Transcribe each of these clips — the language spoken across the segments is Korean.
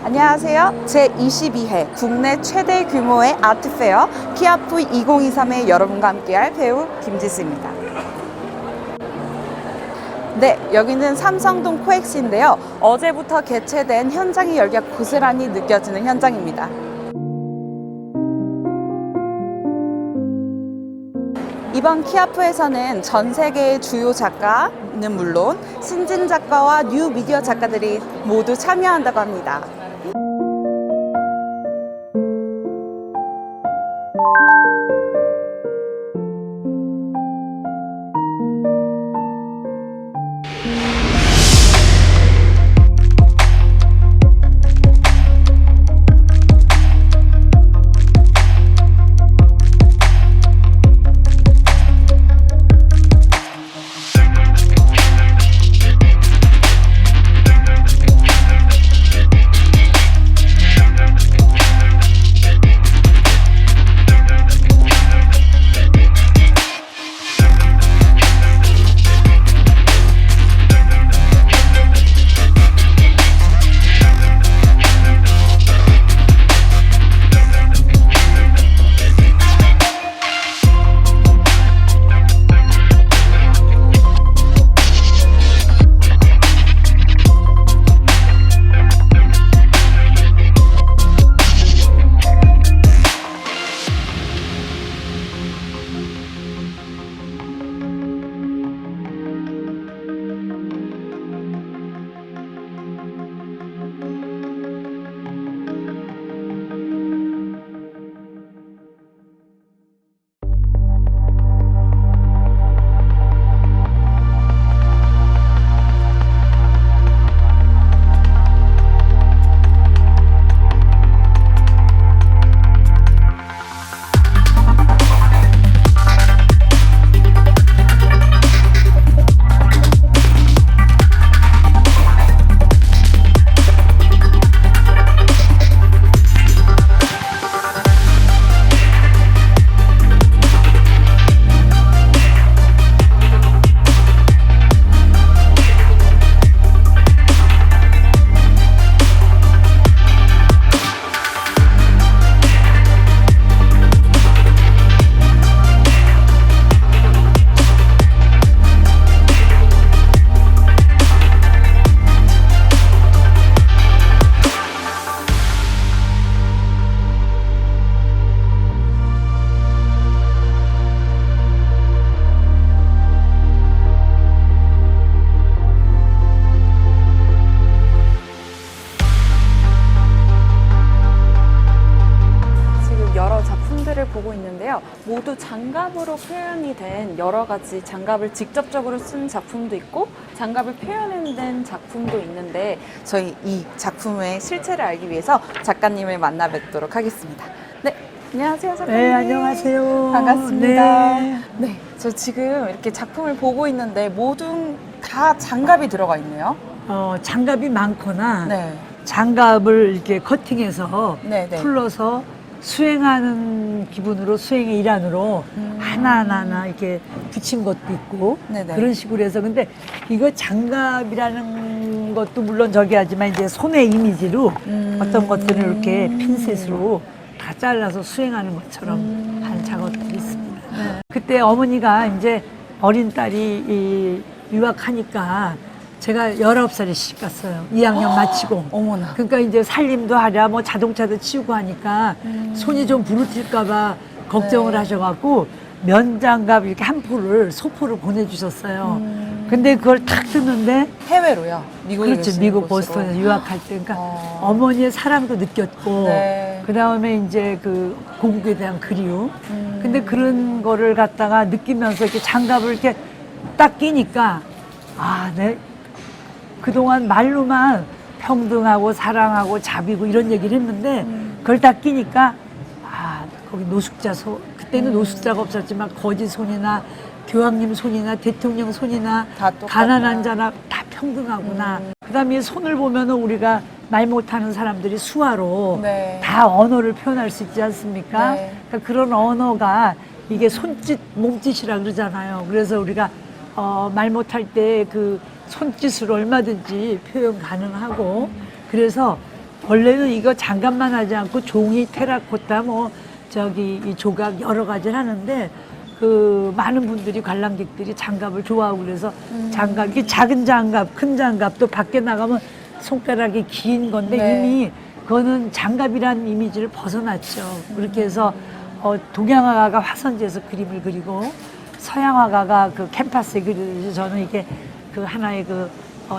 안녕하세요. 제22회 국내 최대 규모의 아트페어 키아프 2023에 여러분과 함께할 배우 김지수입니다. 네, 여기는 삼성동 코엑스인데요. 어제부터 개최된 현장의 열기가 고스란히 느껴지는 현장입니다. 이번 키아프에서는 전 세계의 주요 작가는 물론 신진 작가와 뉴 미디어 작가들이 모두 참여한다고 합니다. 보고 있는데요. 모두 장갑으로 표현이 된 여러 가지 장갑을 직접적으로 쓴 작품도 있고 장갑을 표현된 작품도 있는데 저희 이 작품의 실체를 알기 위해서 작가님을 만나 뵙도록 하겠습니다. 네, 안녕하세요 작가님. 네, 안녕하세요. 반갑습니다. 네. 네, 저 지금 이렇게 작품을 보고 있는데 모두 다 장갑이 들어가 있네요. 장갑이 많거나 네. 장갑을 이렇게 커팅해서 네, 네. 풀러서 수행하는 기분으로 수행의 일환으로 하나하나 이렇게 붙인 것도 있고 네네. 그런 식으로 해서 근데 이거 장갑이라는 것도 물론 저기 하지만 이제 손의 이미지로 어떤 것들을 이렇게 핀셋으로 다 잘라서 수행하는 것처럼 한 작업들이 있습니다. 네. 그때 어머니가 이제 어린 딸이 유학하니까 제가 19살에 시집 갔어요. 2학년 마치고. 어머나. 그러니까 이제 살림도 하랴, 뭐 자동차도 치우고 하니까 손이 좀 부르질까봐 걱정을 네. 하셔갖고 면장갑 이렇게 한 포를, 소포를 보내주셨어요. 근데 그걸 탁 듣는데 해외로요? 미국에 그렇죠. 계시는 미국 곳으로. 보스턴에서 유학할 때. 그러니까 어머니의 사랑도 느꼈고, 네. 그 다음에 이제 그 고국에 대한 그리움. 근데 그런 거를 갖다가 느끼면서 이렇게 장갑을 이렇게 딱 끼니까, 아, 그동안 말로만 평등하고 사랑하고 자비고 이런 얘기를 했는데, 그걸 딱 끼니까, 아, 거기 노숙자 그때는 노숙자가 없었지만 거지 손이나 교황님 손이나 대통령 손이나 다 똑같구나. 가난한 자나 다 평등하구나. 그다음에 손을 보면은 우리가 말 못하는 사람들이 수화로 네. 다 언어를 표현할 수 있지 않습니까? 네. 그러니까 그런 언어가 이게 손짓, 몸짓이라 그러잖아요. 그래서 우리가 말 못할 때 그 손짓으로 얼마든지 표현 가능하고 그래서 원래는 이거 장갑만 하지 않고 종이, 테라코타, 뭐 저기 이 조각 여러 가지를 하는데 그 많은 분들이 관람객들이 장갑을 좋아하고 그래서 장갑, 이게 작은 장갑, 큰 장갑 또 밖에 나가면 손가락이 긴 건데 네. 이미 그거는 장갑이란 이미지를 벗어났죠. 그렇게 해서 동양화가가 화선지에서 그림을 그리고 서양화가가 그 캔파스에 그리듯이 저는 이게 그 하나의 그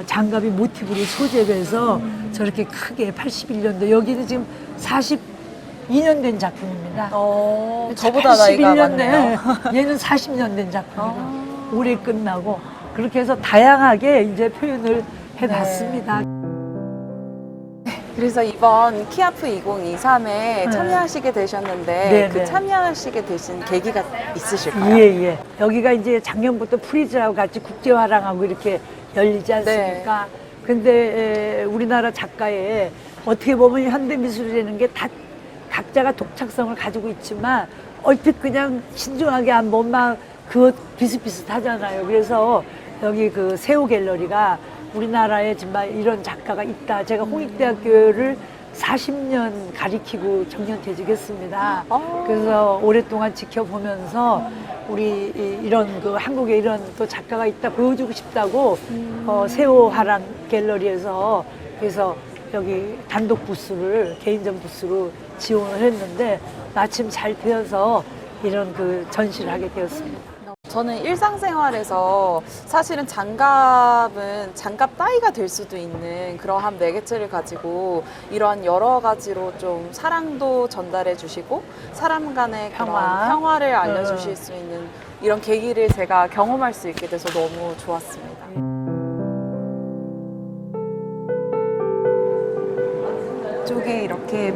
장갑이 모티브로 소재돼서 저렇게 크게 81년도 여기는 지금 42년 된 작품입니다. 저보다 나이가 81년 많네요. 얘는 40년 된 작품이고 올해 끝나고 그렇게 해서 다양하게 이제 표현을 해봤습니다. 그래서 이번 키아프 2023에 참여하시게 되셨는데 네, 그 네. 참여하시게 되신 계기가 있으실까요? 예, 예. 여기가 이제 작년부터 프리즈하고 같이 국제화랑하고 이렇게 열리지 않습니까? 근데 우리나라 작가의 어떻게 보면 현대미술이라는 게 다 각자가 독창성을 가지고 있지만 얼핏 그냥 신중하게 안 보면 그것 비슷비슷하잖아요. 그래서 여기 그 세호 갤러리가 우리나라에 정말 이런 작가가 있다. 제가 홍익대학교를 40년 가리키고 정년퇴직했습니다. 그래서 오랫동안 지켜보면서 우리 이런 그 한국에 이런 또 작가가 있다 보여주고 싶다고 세호 화랑 갤러리에서 그래서 여기 단독 부스를 개인전 부스로 지원을 했는데 마침 잘 되어서 이런 그 전시를 하게 되었습니다. 저는 일상생활에서 사실은 장갑은 장갑 따위가 될 수도 있는 그러한 매개체를 가지고 이러한 여러 가지로 좀 사랑도 전달해 주시고 사람 간의 그런 평화를 알려주실 수 있는 이런 계기를 제가 경험할 수 있게 돼서 너무 좋았습니다. 이쪽에 이렇게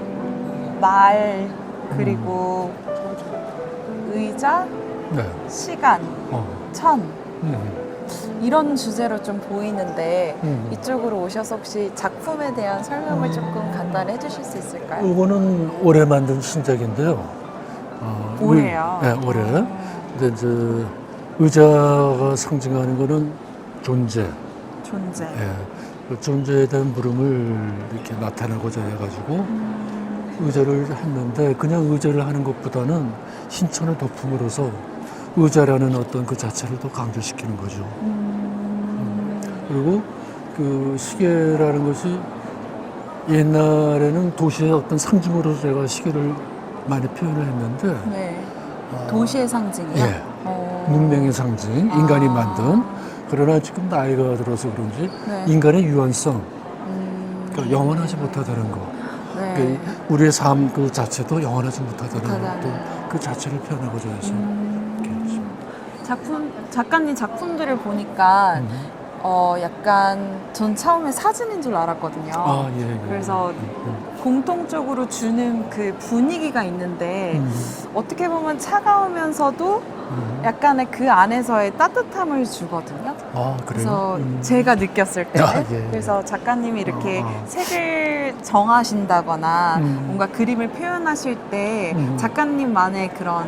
말 그리고 의자, 네. 시간, 천 이런 주제로 좀 보이는데 이쪽으로 오셔서 혹시 작품에 대한 설명을 조금 간단히 해주실 수 있을까요? 이거는 올해 만든 신작인데요. 올해요? 네, 올해. 근데 이제 의자가 상징하는 거는 존재. 존재. 예, 그 존재에 대한 물음을 이렇게 나타내고자 해가지고 의자를 했는데 그냥 의자를 하는 것보다는 신천을 덮음으로써 의자라는 어떤 그 자체를 더 강조시키는 거죠. 그리고 그 시계라는 것이 옛날에는 도시의 어떤 상징으로 제가 시계를 많이 표현을 했는데 네. 도시의 상징이요? 예, 문명의 상징, 인간이 만든. 그러나 지금 나이가 들어서 그런지 네. 인간의 유한성, 그러니까 영원하지 못하다는 거. 네. 그러니까 우리의 삶 그 자체도 영원하지 못하다는 못하다는. 것도 그 자체를 표현하고자 해서 이렇게 했습니다. 작가님 작품들을 보니까 약간 전 처음에 사진인 줄 알았거든요. 아, 예, 예. 그래서 공통적으로 주는 그 분위기가 있는데 어떻게 보면 차가우면서도 약간의 그 안에서의 따뜻함을 주거든요. 아, 그래요? 그래서 제가 느꼈을 때 아, 예. 그래서 작가님이 이렇게 색을 정하신다거나 뭔가 그림을 표현하실 때 작가님만의 그런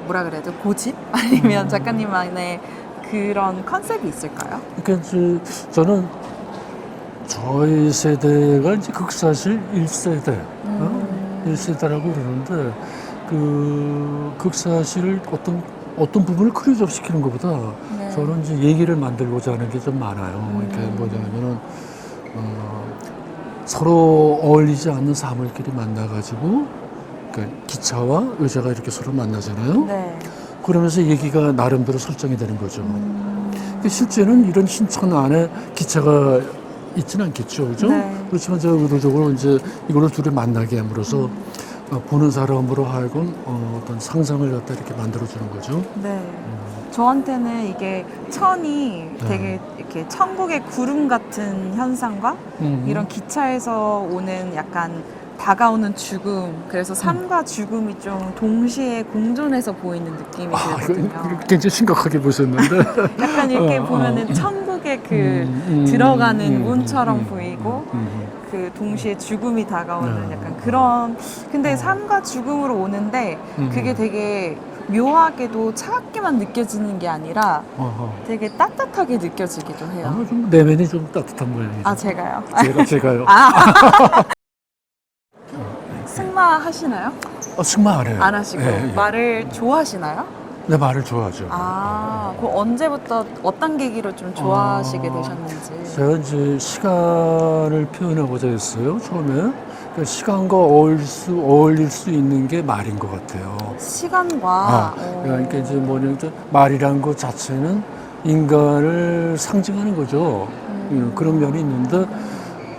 뭐라 그래야 돼 고집 아니면 작가님만의 그런 컨셉이 있을까요? 그러니까 저는 저희 세대가 이제 극사실 1세대, 1세대라고 그러는데 그 극사실을 어떤 부분을 클로즈업시키는 것보다 네. 저는 이제 얘기를 만들고자 하는 게 좀 많아요. 이렇게 뭐냐면은 서로 어울리지 않는 사물끼리 만나가지고 그러니까 기차와 의자가 이렇게 서로 만나잖아요. 네. 그러면서 얘기가 나름대로 설정이 되는 거죠. 근데 실제는 이런 신천 안에 기차가 있지는 않겠죠, 그죠? 네. 그렇지만 제가 의도적으로 이제 이걸로 둘이 만나게 함으로써 보는 사람으로 하여금 어떤 상상을 갖다 이렇게 만들어주는 거죠. 네. 저한테는 이게 천이 되게 이렇게 천국의 구름 같은 현상과 이런 기차에서 오는 약간 다가오는 죽음, 그래서 삶과 죽음이 좀 동시에 공존해서 보이는 느낌이 들거든요. 이거 굉장히 심각하게 보셨는데. 약간 이렇게 보면은 천국의 그 들어가는 문처럼 보이고 그 동시에 죽음이 다가오는 약간 그런 근데 삶과 죽음으로 오는데 그게 되게 묘하게도 차갑게만 느껴지는 게 아니라 되게 따뜻하게 느껴지기도 해요. 아마 좀 내면이 좀 따뜻한 모양이죠. 아, 제가요? 제가요. 승마 하시나요? 승마 안 해요. 안 하시고 예, 예. 말을 좋아하시나요? 네, 말을 좋아하죠. 아, 그럼 언제부터 어떤 계기로 좀 좋아하시게 되셨는지. 제가 이제 시간을 표현하고자 했어요. 처음에 그러니까 시간과 어울릴 수 있는 게 말인 것 같아요. 시간과 그러니까 이제 뭐냐면 말이란 것 자체는 인간을 상징하는 거죠. 그런 면이 있는데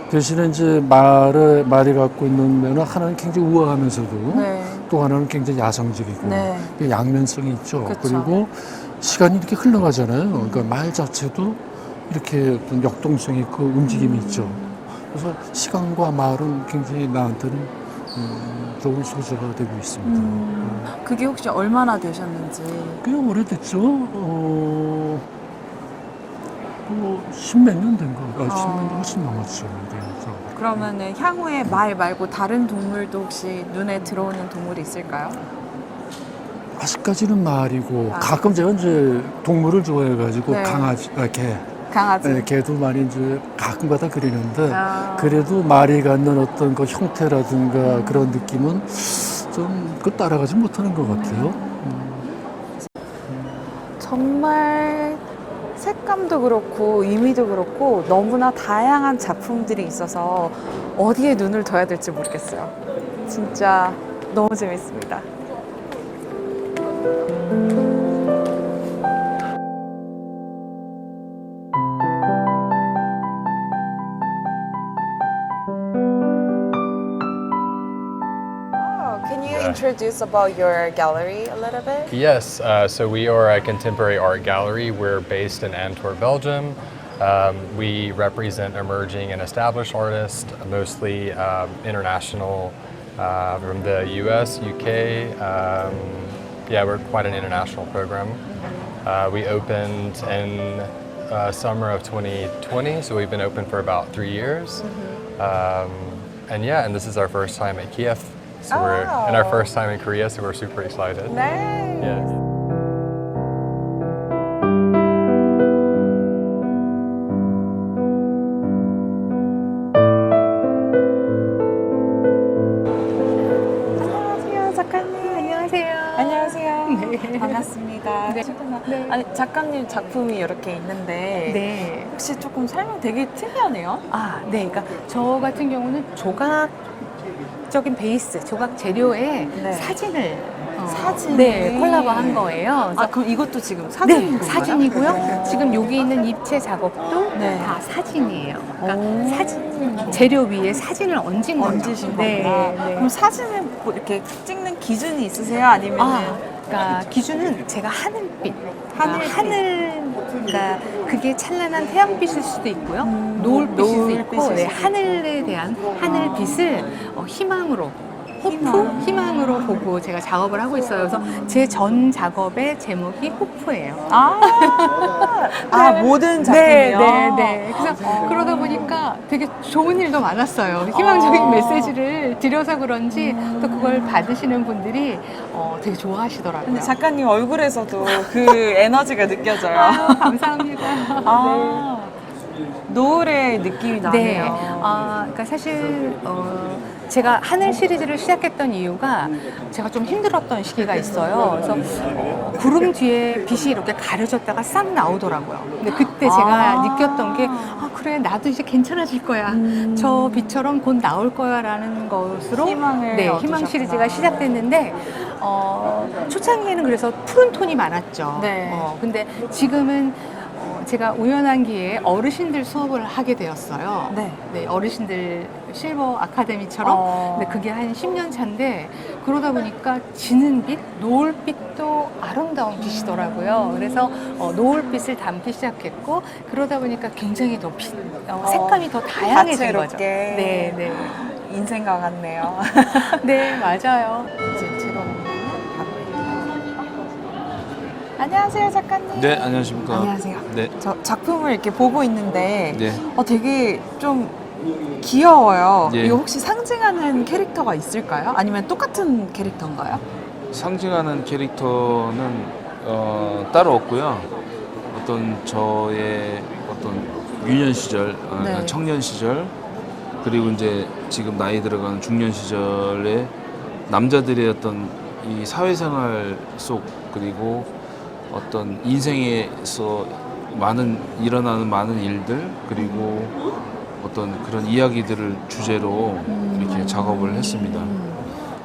대신에 이제 말이 갖고 있는 면은 하나는 굉장히 우아하면서도 네. 또 하나는 굉장히 야성적이고 네. 양면성이 있죠. 그쵸. 그리고 시간이 이렇게 흘러가잖아요. 그러니까 말 자체도 이렇게 어떤 역동성이 있고 움직임이 있죠. 그래서 시간과 말은 굉장히 나한테는 좋은 소재가 되고 있습니다. 그게 혹시 얼마나 되셨는지. 꽤 오래됐죠. 뭐 10몇 년 된 거. 10몇 년 훨씬 넘었죠. 네, 그래서. 그러면은 향후에 말 말고 다른 동물도 혹시 눈에 들어오는 동물이 있을까요? 아직까지는 말이고 아. 가끔 제가 이제 동물을 좋아해가지고 네. 강아지, 개. 강아지. 네, 개도 많이 이제 가끔가다 그리는데 아. 그래도 말이 갖는 어떤 그 형태라든가 그런 느낌은 좀 그 따라가지 못하는 것 같아요. 정말 색감도 그렇고 의미도 그렇고 너무나 다양한 작품들이 있어서 어디에 눈을 둬야 될지 모르겠어요. 진짜 너무 재밌습니다. Can you introduce about your gallery a little bit? Yes, so we are a contemporary art gallery. We're based in Antwerp, Belgium. We represent emerging and established artists, mostly international from the US, UK. Yeah, we're quite an international program. We opened in summer of 2020, so we've been open for about 3 years. And yeah, and this is our first time at Kiev. So we're in our first time in Korea, so we're super excited. 네. Yes. 안녕하세요, 작가님. 안녕하세요. 안녕하세요. 네. 반갑습니다. 네. 아니, 작가님 작품이 이렇게 있는데 네. 혹시 조금 설명 되게 특이하네요. 아, 네. 그러니까 저 같은 경우는 조각적인 베이스, 조각 재료에 네. 사진을 사진. 네, 콜라보한 거예요. 그래서 아, 그럼 이것도 지금 사진인 네, 건가요? 사진이고요. 지금 여기 있는 입체 작업도 네. 다 사진이에요. 오. 그러니까 사진 재료 위에 사진을 얹은 거죠. 얹으신 거구나. 네, 네. 그럼 사진을 뭐 이렇게 찍는 기준이 있으세요? 아니면 그러니까 기준은 제가 하늘빛, 하늘빛. 그러니까 그게 찬란한 태양빛일 수도 있고요, 노을빛일 수도 있고, 노을빛일 네, 수도 하늘에 대한 하늘빛을 희망으로. 희망으로 보고 제가 작업을 하고 있어요. 그래서 제 전 작업의 제목이 호프예요. 모든 네, 작품이요? 네, 네. 그래서 그러다 보니까 되게 좋은 일도 많았어요. 희망적인 메시지를 드려서 그런지 또 그걸 받으시는 분들이 되게 좋아하시더라고요. 근데 작가님 얼굴에서도 그 에너지가 느껴져요. 감사합니다. 노을의 느낌이 네. 나네요. 그러니까 사실 제가 하늘 시리즈를 시작했던 이유가 제가 좀 힘들었던 시기가 있어요. 그래서 구름 뒤에 빛이 이렇게 가려졌다가 싹 나오더라고요. 근데 그때 제가 느꼈던 게 그래, 나도 이제 괜찮아질 거야. 저 빛처럼 곧 나올 거야라는 것으로 희망을 희망 얻으셨구나. 시리즈가 시작됐는데 초창기에는 그래서 푸른 톤이 많았죠. 네. 근데 지금은 제가 우연한 기회에 어르신들 수업을 하게 되었어요. 네. 어르신들 실버 아카데미처럼. 근데 그게 한 10년 차인데 그러다 보니까 지는 빛, 노을빛도 아름다운 빛이더라고요. 그래서 노을빛을 담기 시작했고 그러다 보니까 굉장히 더 색감이 더 다양해진 거죠. 다채롭게. 네, 네. 인생과 같네요. 네, 맞아요. 이제 들어오면 안녕하세요, 작가님. 네, 안녕하십니까. 안녕하세요. 네. 저 작품을 이렇게 보고 있는데 네. 되게 좀 귀여워요. 예. 이거 혹시 상징하는 캐릭터가 있을까요? 아니면 똑같은 캐릭터인가요? 상징하는 캐릭터는 따로 없고요. 어떤 저의 어떤 유년 시절, 네. 청년 시절, 그리고 이제 지금 나이 들어가는 중년 시절에 남자들의 어떤 이 사회생활 속, 그리고 어떤 인생에서 일어나는 많은 일들, 그리고 어떤 그런 이야기들을 주제로 이렇게 작업을 했습니다.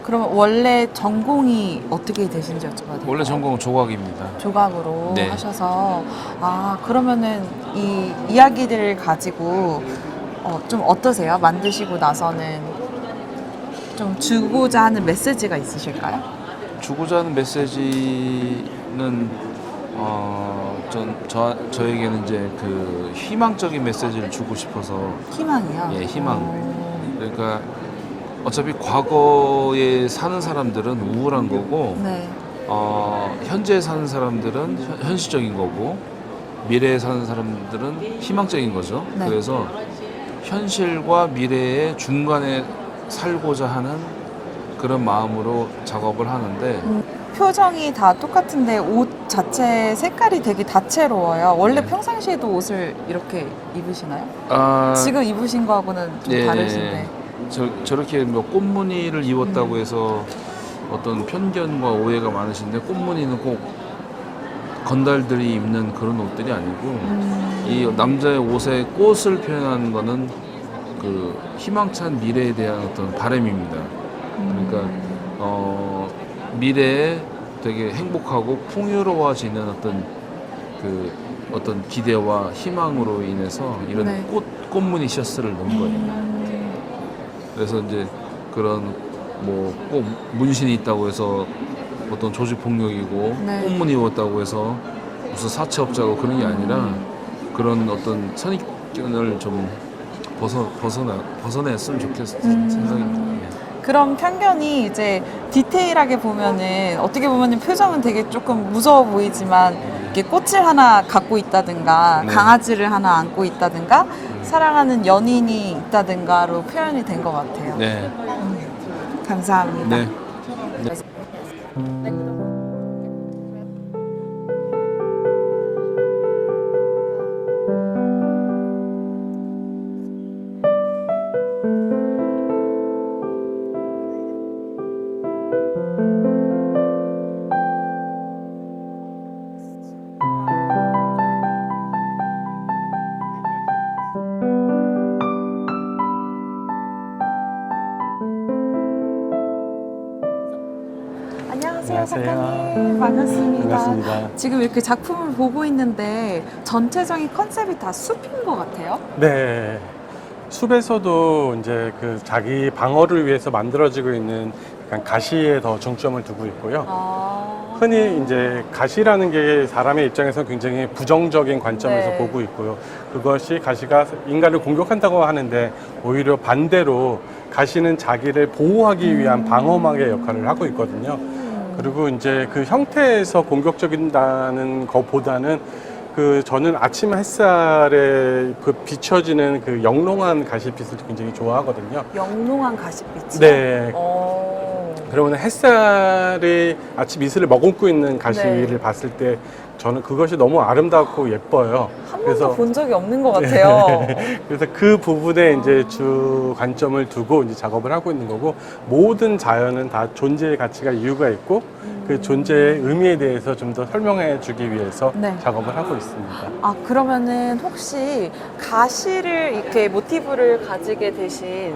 그럼 원래 전공이 어떻게 되신지 여쭤봐도 될까요? 원래 전공은 조각입니다. 조각으로 네. 하셔서 그러면은 이 이야기들을 가지고 좀 어떠세요? 만드시고 나서는 좀 주고자 하는 메시지가 있으실까요? 주고자 하는 메시지는 저에게는 이제 그 희망적인 메시지를 주고 싶어서. 희망이요? 예, 희망. 그러니까 어차피 과거에 사는 사람들은 우울한 거고, 네. 현재에 사는 사람들은 현실적인 거고, 미래에 사는 사람들은 희망적인 거죠. 네. 그래서 현실과 미래의 중간에 살고자 하는 그런 마음으로 작업을 하는데, 표정이 다 똑같은데 옷 자체 색깔이 되게 다채로워요. 원래 네. 평상시에도 옷을 이렇게 입으시나요? 아, 지금 입으신 거하고는 좀 예, 다르신데. 저렇게 뭐 꽃무늬를 입었다고 해서 어떤 편견과 오해가 많으신데, 꽃무늬는 꼭 건달들이 입는 그런 옷들이 아니고, 이 남자의 옷에 꽃을 표현하는 거는 그 희망찬 미래에 대한 어떤 바람입니다. 그러니까 미래에 되게 행복하고 풍요로워지는 어떤 기대와 희망으로 인해서 이런 네. 꽃무늬 셔츠를 넣은 거예요. 그래서 이제 그런 뭐 꼭 문신이 있다고 해서 어떤 조직 폭력이고, 네. 꽃무늬 입었다고 해서 무슨 사채업자고 그런 게 아니라, 그런 어떤 선입견을 좀 벗어냈으면 좋겠는 생각입니다. 그런 편견이 이제 디테일하게 보면은 어떻게 보면은 표정은 되게 조금 무서워 보이지만 이렇게 꽃을 하나 갖고 있다든가 네. 강아지를 하나 안고 있다든가 사랑하는 연인이 있다든가로 표현이 된 것 같아요. 네. 감사합니다. 네. 안녕하세요, 안녕하세요. 작가님. 반갑습니다. 반갑습니다. 지금 이렇게 작품을 보고 있는데 전체적인 컨셉이 다 숲인 것 같아요. 네. 숲에서도 이제 그 자기 방어를 위해서 만들어지고 있는 약간 가시에 더 중점을 두고 있고요. 흔히 이제 가시라는 게 사람의 입장에서 굉장히 부정적인 관점에서 네. 보고 있고요. 그것이 가시가 인간을 공격한다고 하는데, 오히려 반대로 가시는 자기를 보호하기 위한 방어막의 역할을 하고 있거든요. 그리고 이제 그 형태에서 공격적이다는 것보다는 저는 아침 햇살에 그 비춰지는 그 영롱한 가시빛을 굉장히 좋아하거든요. 영롱한 가시빛이요? 네. 그러면 햇살이 아침 이슬을 머금고 있는 가시를 네. 봤을 때 저는 그것이 너무 아름답고 예뻐요. 한 번도 본 적이 없는 것 같아요. 그래서 그 부분에 이제 주 관점을 두고 이제 작업을 하고 있는 거고, 모든 자연은 다 존재의 가치가 이유가 있고, 그 존재의 의미에 대해서 좀 더 설명해 주기 위해서 네. 작업을 하고 있습니다. 그러면은 혹시 가시를 이렇게 모티브를 가지게 되신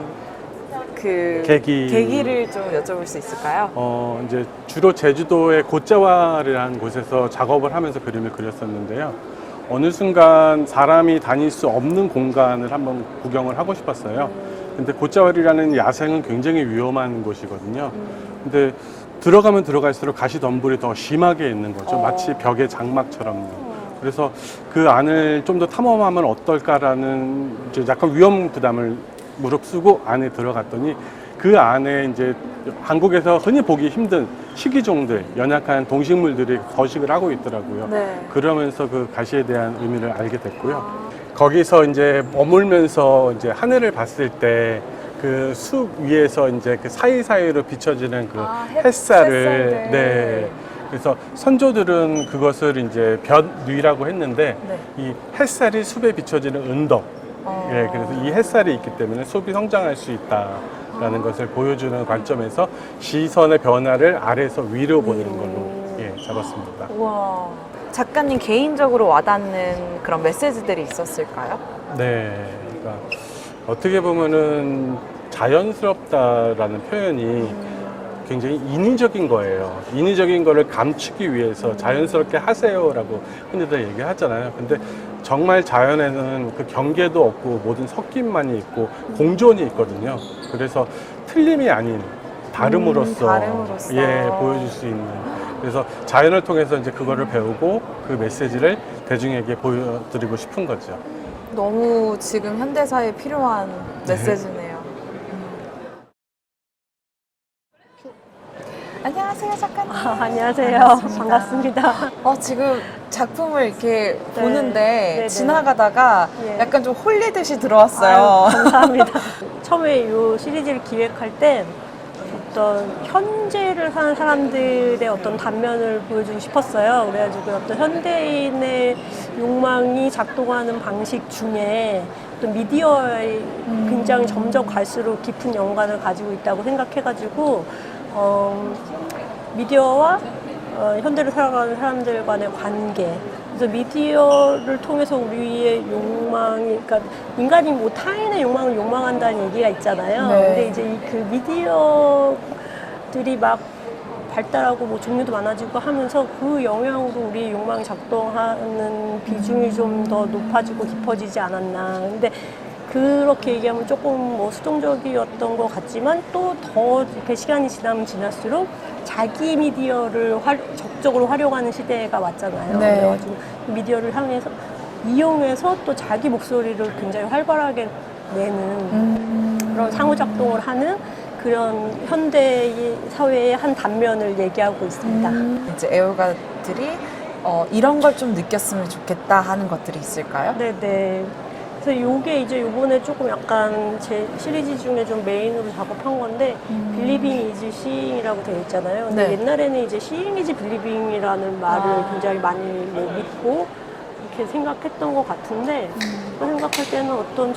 그 계기를 좀 여쭤볼 수 있을까요? 이제 주로 제주도의 곶자왈이라는 곳에서 작업을 하면서 그림을 그렸었는데요. 어느 순간 사람이 다닐 수 없는 공간을 한번 구경을 하고 싶었어요. 근데 곶자왈이라는 야생은 굉장히 위험한 곳이거든요. 근데 들어가면 들어갈수록 가시덤불이 더 심하게 있는 거죠. 마치 벽의 장막처럼요. 그래서 그 안을 좀 더 탐험하면 어떨까라는 이제 약간 위험 부담을 무릅쓰고 안에 들어갔더니, 그 안에 이제 한국에서 흔히 보기 힘든 식이종들, 연약한 동식물들이 서식을 하고 있더라고요. 네. 그러면서 그 가시에 대한 의미를 알게 됐고요. 거기서 이제 머물면서 이제 하늘을 봤을 때 그 숲 위에서 이제 그 사이사이로 비춰지는 그 햇살을 햇살들. 네. 그래서 선조들은 그것을 이제 볕뉘라고 했는데 네. 이 햇살이 숲에 비춰지는 은덕. 예, 그래서 이 햇살이 있기 때문에 숲이 성장할 수 있다라는 것을 보여주는 관점에서 시선의 변화를 아래에서 위로 보는 걸로 예, 잡았습니다. 우와. 작가님 개인적으로 와닿는 그런 메시지들이 있었을까요? 네, 그러니까 어떻게 보면은 자연스럽다라는 표현이 굉장히 인위적인 거예요. 인위적인 거를 감추기 위해서 자연스럽게 하세요라고 흔히들 얘기하잖아요. 근데 정말 자연에는 그 경계도 없고 모든 섞임만이 있고 공존이 있거든요. 그래서 틀림이 아닌 다름으로써, 다름으로써. 예, 보여줄 수 있는. 그래서 자연을 통해서 이제 그거를 배우고 그 메시지를 대중에게 보여드리고 싶은 거죠. 너무 지금 현대사에 필요한 메시지네요. 안녕하세요, 작가님. 안녕하세요. 반갑습니다. 지금 작품을 이렇게 네. 보는데 네네. 지나가다가 예. 약간 좀 홀리듯이 들어왔어요. 아유, 감사합니다. 처음에 이 시리즈를 기획할 때 어떤 현재를 사는 사람들의 어떤 단면을 보여주고 싶었어요. 그래가지고 어떤 현대인의 욕망이 작동하는 방식 중에 어떤 미디어에 굉장히 점점 갈수록 깊은 연관을 가지고 있다고 생각해가지고 미디어와 현대를 살아가는 사람들 간의 관계. 그래서 미디어를 통해서 우리의 욕망이, 그러니까 인간이 뭐 타인의 욕망을 욕망한다는 얘기가 있잖아요. 네. 근데 이제 그 미디어들이 막 발달하고 뭐 종류도 많아지고 하면서 그 영향으로 우리의 욕망이 작동하는 비중이 좀 더 높아지고 깊어지지 않았나. 근데 그렇게 얘기하면 조금 뭐 수동적이었던 것 같지만 또 더 이렇게 시간이 지나면 지날수록 자기 미디어를 적극적으로 활용하는 시대가 왔잖아요. 네. 그래가지고 미디어를 이용해서 또 자기 목소리를 굉장히 활발하게 내는 그런 상호작동을 하는 그런 현대 사회의 한 단면을 얘기하고 있습니다. 이제 애호가들이 이런 걸 좀 느꼈으면 좋겠다 하는 것들이 있을까요? 네네. 그래서 요게 이제 요번에 조금 약간 제 시리즈 중에 좀 메인으로 작업한 건데 Believing is Seeing이라고 되어 있잖아요. 근데 네. 옛날에는 이제 Seeing is Believing이라는 말을 굉장히 많이 뭐 믿고 이렇게 생각했던 것 같은데 그 생각할 때는 어떤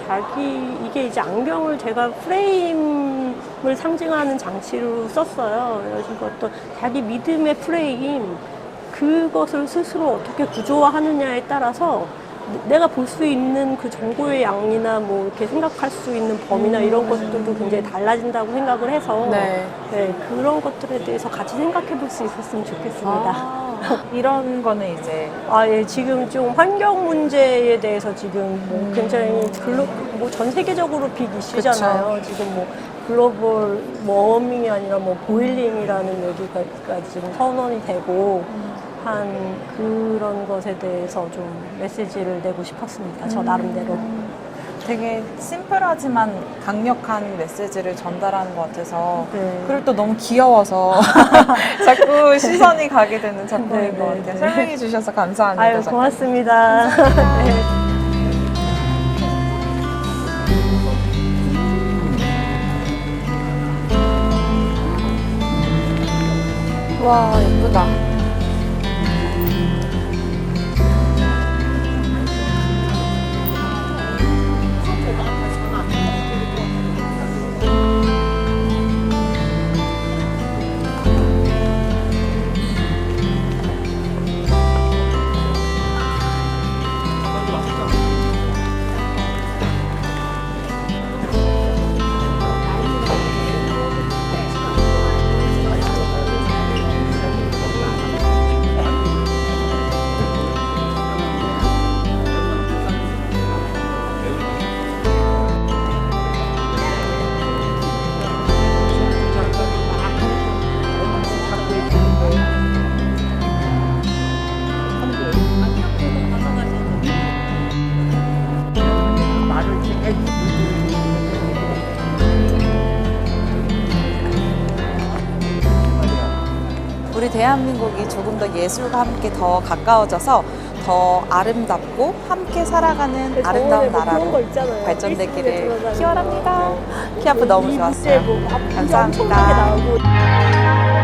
이게 이제 안경을 제가 프레임을 상징하는 장치로 썼어요. 그래서 어떤 자기 믿음의 프레임 그것을 스스로 어떻게 구조화하느냐에 따라서 내가 볼 수 있는 그 정보의 양이나 뭐 이렇게 생각할 수 있는 범위나 이런 것들도 굉장히 달라진다고 생각을 해서 네. 네, 그런 것들에 대해서 같이 생각해 볼 수 있었으면 좋겠습니다. 이런 거는 이제 예, 지금 좀 환경 문제에 대해서 지금 뭐 굉장히 뭐 전 세계적으로 빅 이슈잖아요. 지금 뭐 글로벌 워밍이 아니라 뭐 보일링이라는 얘기가 지금 선언이 되고 한 그런 것에 대해서 좀 메시지를 내고 싶었습니다. 저 나름대로. 되게 심플하지만 강력한 메시지를 전달하는 것 같아서 네. 그리고 또 너무 귀여워서 자꾸 시선이 가게 되는 작품인 네, 것 네, 같아요. 네. 설명해 주셔서 감사합니다. 아유, 작가님. 고맙습니다. 네. 와, 예쁘다. 우리 대한민국이 조금 더 예술과 함께 더 가까워져서 더 아름답고 함께 살아가는 정원에 아름다운 뭐 그런 거 나라로 있잖아요. 발전되기를 페이스북에 들어가는 기원합니다. 거. 키아프 너무 이 좋았어요. 밑에 뭐 엄청나게 감사합니다. 나오고.